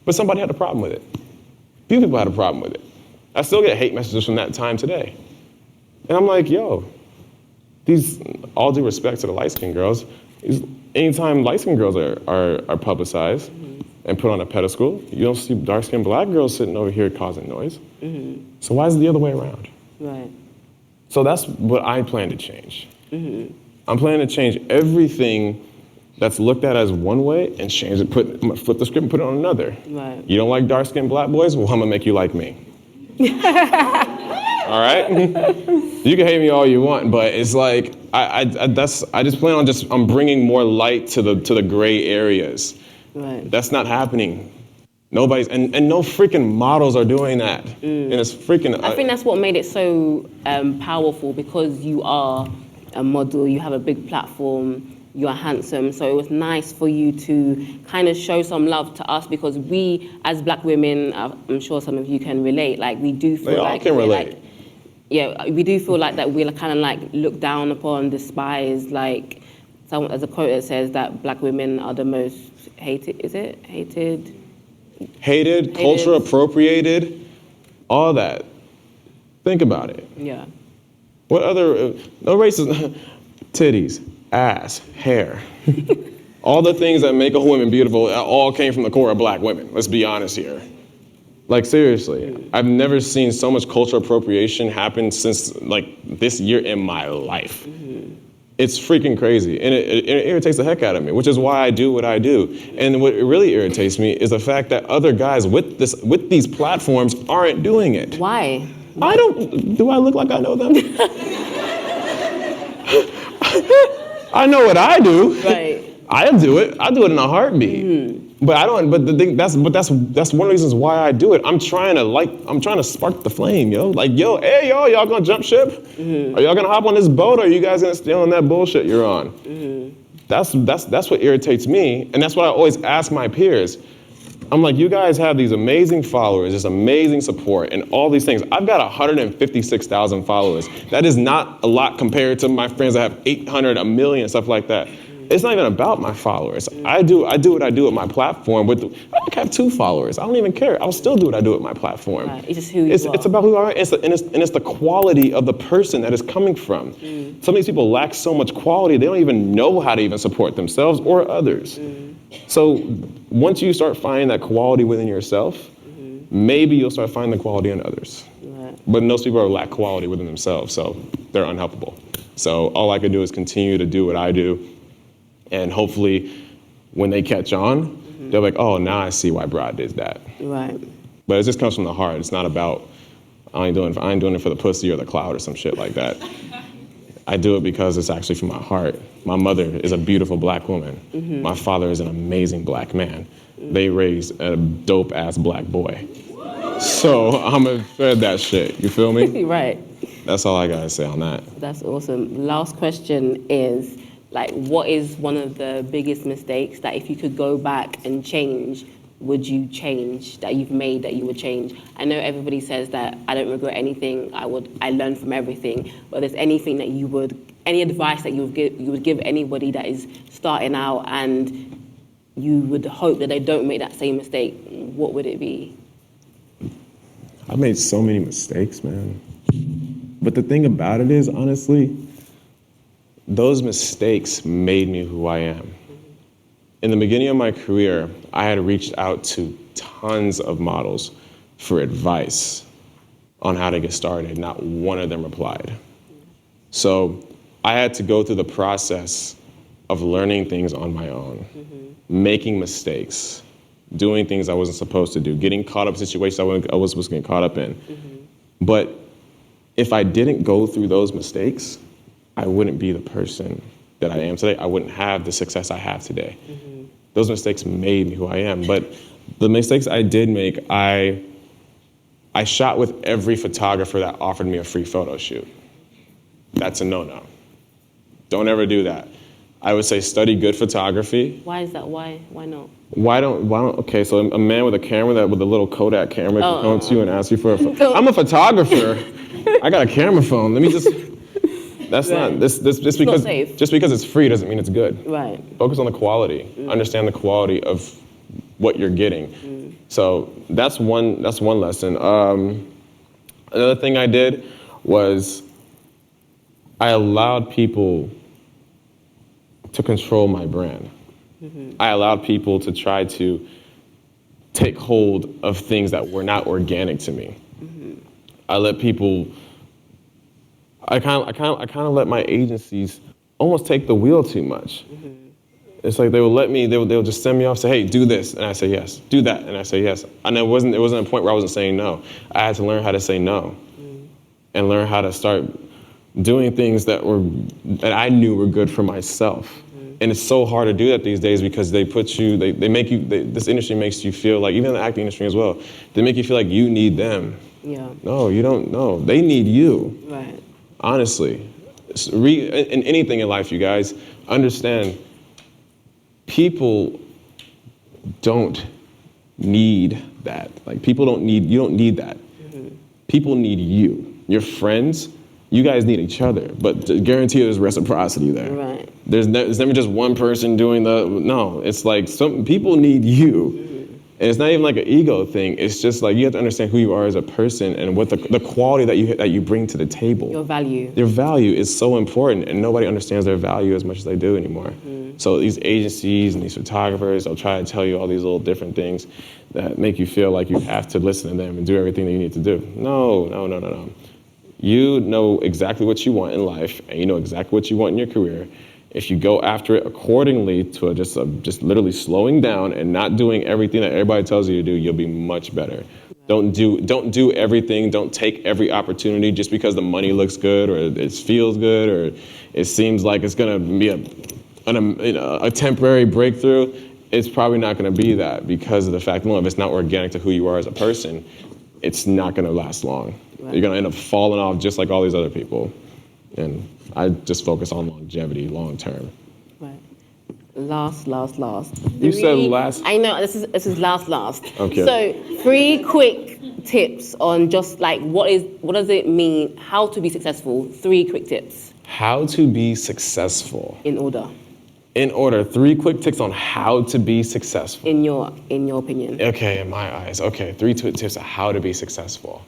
But somebody had a problem with it. Few people had a problem with it. I still get hate messages from that time today. And I'm like, yo, these, all due respect to the light-skinned girls, anytime light-skinned girls are publicized and put on a pedestal, you don't see dark-skinned black girls sitting over here causing noise. So why is it the other way around? Right. So that's what I plan to change. I'm planning to change everything that's looked at as one way and change it, I'm gonna flip the script and put it on another. Right. You don't like dark-skinned black boys? Well, I'm gonna make you like me. All right? You can hate me all you want, but it's like, I just plan on I'm bringing more light to the gray areas. Right. That's not happening. Nobody's, and no freaking models are doing that. And it's freaking... I think that's what made it so powerful, because you are a model, you have a big platform, you are handsome, so it was nice for you to kind of show some love to us, because we, as black women, I'm sure some of you can relate, like we do feel like... They all can relate. We do feel like that we're kind of like looked down upon, despised, like, there's a quote that says that black women are the most hated, is it? Hated, culture appropriated, all that. Think about it. Yeah. What other, no racism, titties, ass, hair. All the things that make a woman beautiful all came from the core of black women. Let's be honest here. Like, seriously, I've never seen so much cultural appropriation happen since, like, this year in my life. It's freaking crazy, and it irritates the heck out of me, which is why I do what I do. And what really irritates me is the fact that other guys with these platforms aren't doing it. Why? Do I look like I know them? I know what I do. Right. I'll do it. I'll do it in a heartbeat. But I don't. But the thing that's one of the reasons why I do it. I'm trying to spark the flame, yo. Like, yo, hey, y'all gonna jump ship? Are y'all gonna hop on this boat, or are you guys gonna stay on that bullshit you're on? That's what irritates me, and that's what I always ask my peers. I'm like, you guys have these amazing followers, this amazing support, and all these things. I've got 156,000 followers. That is not a lot compared to my friends that have 800, 1 million, stuff like that. It's not even about my followers. I do what I do with my platform. I have 2 followers. I don't even care. I'll still do what I do with my platform. Right. It's just who you are. It's about who I am, and it's the quality of the person that is coming from. Some of these people lack so much quality, they don't even know how to even support themselves or others. So once you start finding that quality within yourself, maybe you'll start finding the quality in others. Right. But most people lack quality within themselves, so they're unhelpable. So all I can do is continue to do what I do. And hopefully, when they catch on, they're like, oh, now I see why Brod did that. Right. But it just comes from the heart. It's not about, I ain't doing it for the pussy or the clout or some shit like that. I do it because it's actually from my heart. My mother is a beautiful black woman. My father is an amazing black man. They raised a dope-ass black boy. So I'm gonna spread that shit, you feel me? Right. That's all I gotta say on that. That's awesome. Last question is, like, what is one of the biggest mistakes that if you could go back and change, would you change, that you've made that you would change? I know everybody says that I don't regret anything, I learn from everything, but if there's anything that any advice that you would give anybody that is starting out and you would hope that they don't make that same mistake, what would it be? I've made so many mistakes, man. But the thing about it is, honestly, those mistakes made me who I am. In the beginning of my career, I had reached out to tons of models for advice on how to get started. Not one of them replied. So I had to go through the process of learning things on my own, making mistakes, doing things I wasn't supposed to do, getting caught up in situations I was supposed to get caught up in. But if I didn't go through those mistakes, I wouldn't be the person that I am today. I wouldn't have the success I have today. Those mistakes made me who I am. But the mistakes I did make, I shot with every photographer that offered me a free photo shoot. That's a no-no. Don't ever do that. I would say study good photography. Why is that? Why not? Why don't, okay, so a man with a camera, with a little Kodak camera can come to you and ask you for I'm a photographer. I got a camera phone. Let me just, that's right. Not, this just because, just because it's free doesn't mean it's good. Right. Focus on the quality. Understand the quality of what you're getting. So that's one lesson. Another thing I did was I allowed people to control my brand. I allowed people to try to take hold of things that were not organic to me. I let people, I kind of let my agencies almost take the wheel too much. It's like they would just send me off, say, hey, do this, and I say yes. Do that, and I say yes. And it wasn't a point where I wasn't saying no. I had to learn how to say no, and learn how to start doing things that I knew were good for myself. And it's so hard to do that these days because they make you, this industry makes you feel like, even the acting industry as well, they make you feel like you need them. Yeah. No, you don't. No, they need you. Right. Honestly, in anything in life, you guys understand. People don't need that. Like you don't need that. People need you. Your friends, you guys need each other. But to guarantee there's reciprocity there. Right. There's never just one person doing no. It's like some people need you. And it's not even like an ego thing. It's just like you have to understand who you are as a person and what the quality that you bring to the table. Your value. Your value is so important, and nobody understands their value as much as they do anymore. So these agencies and these photographers, they'll try to tell you all these little different things that make you feel like you have to listen to them and do everything that you need to do. No. You know exactly what you want in life, and you know exactly what you want in your career. If you go after it accordingly to just literally slowing down and not doing everything that everybody tells you to do, you'll be much better. Don't do everything. Don't take every opportunity just because the money looks good or it feels good or it seems like it's gonna be a temporary breakthrough. It's probably not gonna be that because of the fact that if it's not organic to who you are as a person, it's not gonna last long. Right. You're gonna end up falling off just like all these other people. And I just focus on longevity, long term. Right. Last. You said last. I know, this is last. Okay. So 3 quick tips on just like what does it mean, how to be successful? 3 quick tips. How to be successful. In order. 3 quick tips on how to be successful. In your opinion. Okay, in my eyes. Okay, 3 tips on how to be successful.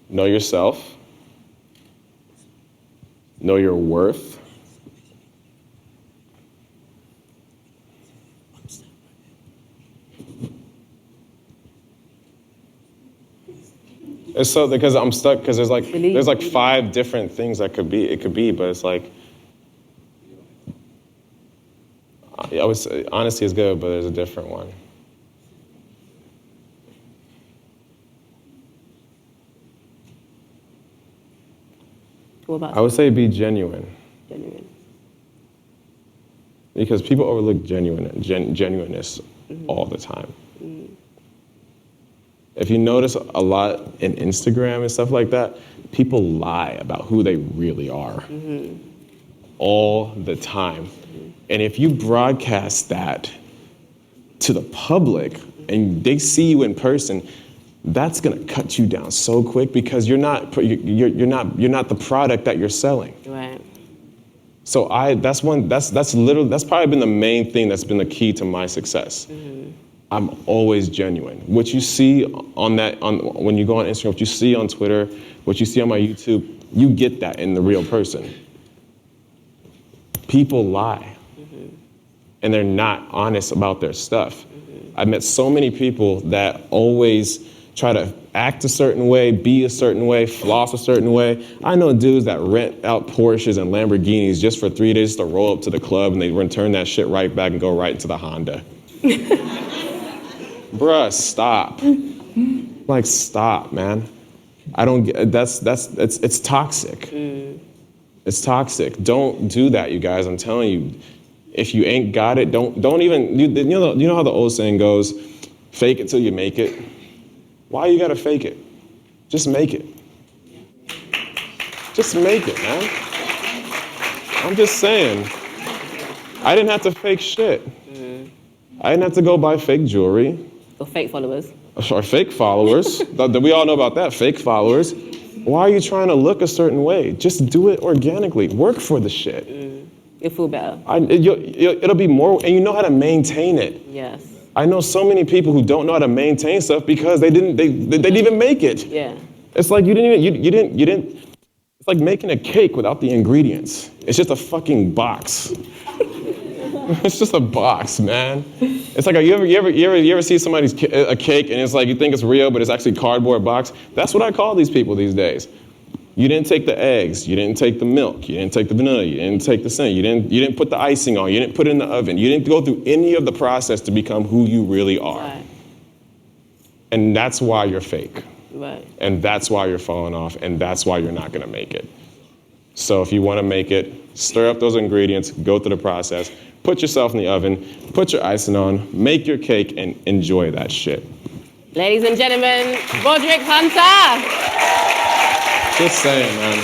Know yourself. Know your worth. It's so because I'm stuck because there's like 5 different things that it could be, but it's like I would say honesty is good, but there's a different one. I would say be genuine. Genuine. Because people overlook genuineness all the time. If you notice a lot in Instagram and stuff like that, people lie about who they really are all the time. And if you broadcast that to the public and they see you in person, that's gonna cut you down so quick because you're not the product that you're selling. Right. So that's probably been the main thing that's been the key to my success. I'm always genuine. What you see when you go on Instagram, what you see on Twitter, what you see on my YouTube, you get that in the real person. People lie, and they're not honest about their stuff. I've met so many people that always try to act a certain way, be a certain way, floss a certain way. I know dudes that rent out Porsches and Lamborghinis just for 3 days to roll up to the club and they return that shit right back and go right into the Honda. Bruh, stop. Like, stop, man. I don't get, it's toxic. It's toxic. Don't do that, you guys. I'm telling you, if you ain't got it, don't even, you know how the old saying goes, fake it till you make it. Why you gotta fake it? Just make it. Just make it, man. I'm just saying. I didn't have to fake shit. I didn't have to go buy fake jewelry. Or fake followers. Or fake followers. We all know about that, fake followers. Why are you trying to look a certain way? Just do it organically. Work for the shit. You'll feel better. It'll be more, and you know how to maintain it. Yes. I know so many people who don't know how to maintain stuff because they didn't even make it. Yeah. It's like you didn't. It's like making a cake without the ingredients. It's just a fucking box. It's just a box, man. It's like you ever see somebody's a cake and it's like you think it's real, but it's actually cardboard box. That's what I call these people these days. You didn't take the eggs, you didn't take the milk, you didn't take the vanilla, you didn't take the scent, you didn't put the icing on, you didn't put it in the oven, you didn't go through any of the process to become who you really are. Right. And that's why you're fake. Right. And that's why you're falling off, and that's why you're not gonna make it. So if you wanna make it, stir up those ingredients, go through the process, put yourself in the oven, put your icing on, make your cake, and enjoy that shit. Ladies and gentlemen, Broderick Hunter. Just saying, man.